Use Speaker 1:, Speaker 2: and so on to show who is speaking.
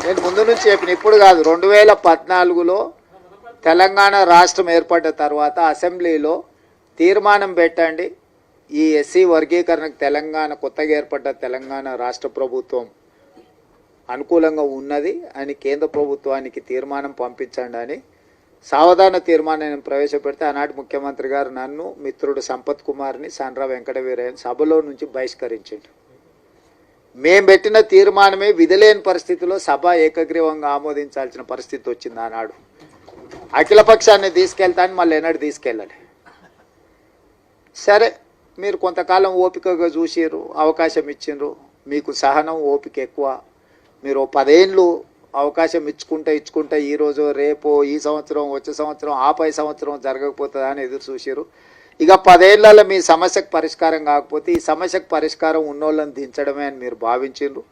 Speaker 1: నేను ముందు నుంచి చెప్పిన, ఇప్పుడు కాదు, 2014లో తెలంగాణ రాష్ట్రం ఏర్పడ్డ తర్వాత అసెంబ్లీలో తీర్మానం పెట్టండి, ఈ ఎస్సీ వర్గీకరణకు తెలంగాణ కొత్తగా ఏర్పడ్డ తెలంగాణ రాష్ట్ర ప్రభుత్వం అనుకూలంగా ఉన్నది అని కేంద్ర ప్రభుత్వానికి తీర్మానం పంపించండి అని సావధాన తీర్మానాన్ని ప్రవేశపెడితే ఆనాటి ముఖ్యమంత్రి గారు నన్ను, మిత్రుడు సంపత్ కుమార్ని, సాండ్రా వెంకటవీరయ్యని సభలో నుంచి బహిష్కరించిండు. మేము పెట్టిన తీర్మానమే విధిలేని పరిస్థితిలో సభ ఏకగ్రీవంగా ఆమోదించాల్సిన పరిస్థితి వచ్చింది ఆనాడు. అఖిలపక్షాన్ని తీసుకెళ్తాను, మళ్ళీ ఎన్నడూ తీసుకెళ్ళాలి. సరే, మీరు కొంతకాలం ఓపికగా చూసిర్రు, అవకాశం ఇచ్చిండ్రు, మీకు సహనం ఓపిక ఎక్కువ. మీరు 10 ఏళ్ళు అవకాశం ఇచ్చుకుంటే ఈరోజు రేపు ఈ సంవత్సరం వచ్చే సంవత్సరం ఆపై సంవత్సరం జరగకపోతుందా అని ఎదురు చూసిర్రు. ఇక 10 ఏళ్లలో మీ సమస్యకు పరిష్కారం కాకపోతే ఈ సమస్యకు పరిష్కారం ఉన్నోళ్ళని దించడమే అని మీరు భావించిండ్రు.